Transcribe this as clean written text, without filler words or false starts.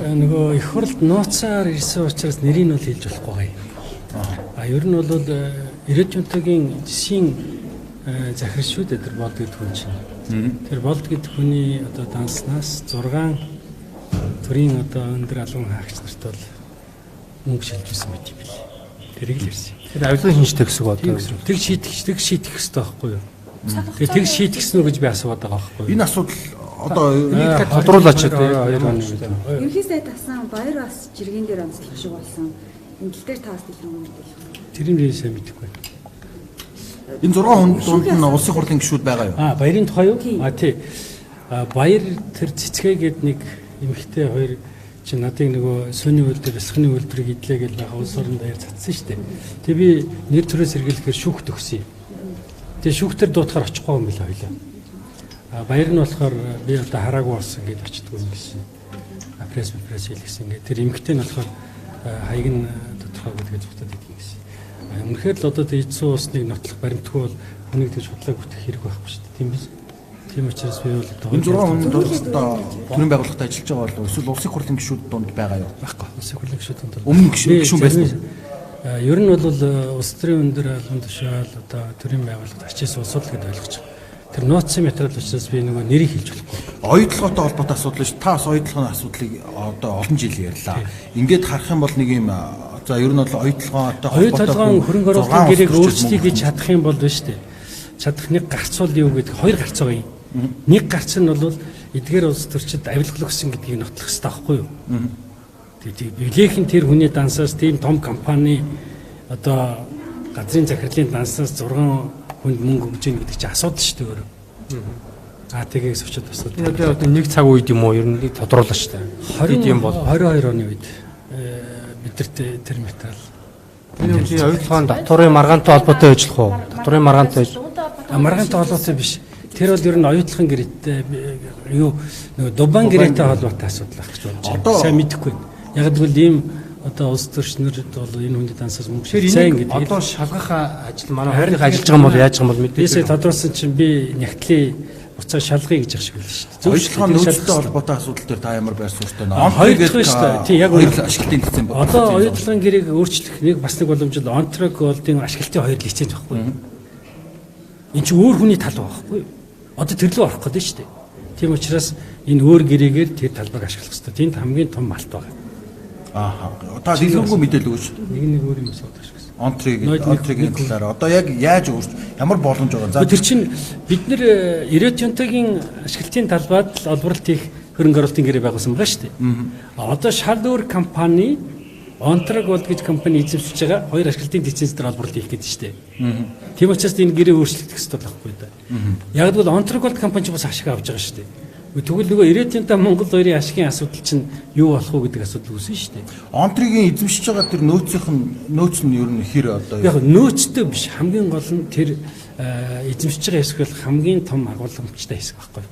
нөгөө их хурлд нууцаар ирсэн учраас нэрийг нь бол хэлж болохгүй. Ер нь бол Ирээдүйнтөгийн жишийн захирал шүү дээ тэр болд гэдэг хүн чинь. Тэр болд гэдэг хүний одоо данснаас 6 төрийн одоо өндөр албан хаагч нарт бол мөнгө шилжүүлсэн мэт юм билээ. Тэрийг л ярьсан. Тэр авилгын шинжтэй гэсэн үг одоо. Тэг шийдэх хэрэгтэй байхгүй юу? Тэг шийдгэсэн үү гэж би асууад байгаа байхгүй юу? Энэ асуудал одоо тодруулаач тийм. Ерөнхий сайд тасан баяр бас жиргэн дээр онцлох шиг болсон. Энэ тал дээр таас илүү мэдээлэл. Тэрийг сайн мэдэхгүй байна. Энэ 6 хүнд дунд нь улсын хурлын гишүүд байгаа юу? Баярын тухай юу? Тий. Баяр тэр цэцгээгээд нэг эмэгтэй хоёр чи надыг нөгөө сүүний үйлдвэр, бясхны үйлдвэрийг идлээ гэж байгаа улс орнд даяар цацсан шүү дээ. Тэг би нэр төрөөс сэргийлэхээр шүүхт өгсөн юм. Тэгээ шүүхтэр дуутахаар очихгүй юм билээ хоёлаа. Баяр нь болохоор би одоо хараагүй болсон гэж очдгоо юм гэсэн. Пресс хэлсэн ингээд тэр эмэгтэй нь болохоор хаяг нь тодорхойгүй гэж зүгтээд идэв гэсэн. Үнэхээр л одоо эзэн улсныг нотлох баримтгүй бол хүнийг тэгж худлаа гүтэх хэрэг байхгүй шүү дээ. Тийм биз? Тийм учраас би бол одоо энэ 6 хүнд одоо төрийн байгууллагад ажиллаж байгаа бол эсвэл улсын хурлын гишүүд донд байгаа юу? Байхгүй. Улсын хурлын гишүүд донд. Өмнө гишүүн байсан. Ер нь бол улс төрийн өндөр албан тушаал одоо төрийн байгууллагад ачаас улсууд гэдээ ойлгож байгаа. Тэр нууцын материал учраас би нөгөө нэрийг хэлж болохгүй. Оюутлагатай холбоотой асуудал ш. Та бас оюутлагын асуудлыг одоо олон жил ярьлаа. Ингээд харах юм бол нэг юм за ер нь бол оюутлагатай холбоотой хөрөнгө оруулалтын гэрээг өөрчлөе гэж чадах юм бол биш үү? Чадах нэг гарц бол юу гэдэг хоёр гарц байгаа юм. Нэг гарц нь бол эдгээр улс төрчид авилгалах гэсэн гэдгийг нотлох хэрэгтэй байхгүй юу? Тэгээд билээхэн тэр хүний дансаас тийм том компани одоо газрын захирлын дансаас 6 хүнд мөнгө өгж ийн гэдэг чинь асуудал шүү дээ өөрөө. АТГ-ээс очиод асуудал. Одоо нэг цаг үед юм уу ер нь тодруулаач та. 22 оны үед бидэрт тэр материал. Энэ үгүй оюутлагын татварын маргаантай холбоотой ажиллах уу? Татварын маргаантай маргаантай холбоотой биш. Тэр бол ер нь оюутлагын гэрээтэй юу нөгөө дубан гэрээтэй холбоотой асуудал ах гэж болж байна. Сайн мэдэхгүй. Яг гэвэл ийм одоо улс төрчнөрд бол энэ хүндэд дансаас мөнгө шилжсэн гэдэг. Одоо шалгах ажил манай хайрных ажиллаж байгаа юм бол яаж байгаа юм бол мэдээ. Бисээ тодруулсан чинь би нягтлын уцаа шалгахыг гэж ах шиг байлаа шүү дээ. Оюутлагын нөөцтэй холбоотой асуудал дээр та ямар байр суурьтай нөө? Хоёр дахь шүү дээ. Тий яг ашиглалтын лиценз байна. Одоо оюутлагын гэрээг өөрчлөх нэг бас нэг боломжтой онтрог голдын ашиглалтын хоёр лиценз байхгүй юу? Энд чинь өөр хүний тал байхгүй юу? Одоо тэр лөө орох гэдэг шүү дээ. Тийм учраас энэ өөр гэрээгээр тэр талбайг ашиглах хэрэгтэй. Тэнд хамгийн том малт байгаа. Та дэлгэрэнгүй мэдээлэл өгөөч. Нэг өөр юм асуудаг шүү гэсэн. Онтригийн талаар одоо яг яаж ямар боломж байгаа? За тэр чинь бид нэр Ирээдүйнтөгийн ашиглалтын талбайд олборлт хийх хөрөнгө оруулалтын гэрээ байгуулсан байгаа шүү дээ. Одоо шал өөр компани Онтрог бол гэж компани эзэмшиж байгаа хоёр ашиглалтын лиценз дээр олборлт хийх гэдэг шүү дээ. Тийм учраас энэ гэрээ өөрчлөгдөх хэрэгтэй байхгүй да. Яг л Онтрог бол компани ч бас ашиг авч байгаа шүү дээ. Тэгвэл нөгөө Ирээдүйнтө Монгол хоёрын ашигын асуудал чинь юу болох вэ гэдэг асуудал үүснэ шүү дээ. Онтригийн эзэмшиж байгаа тэр нөөц нь ер нь хэр одоо яг нөөцтэй биш хамгийн гол нь тэр эзэмшиж байгаа хэсэг бол хамгийн том агуулгамжтай хэсэг байхгүй юу?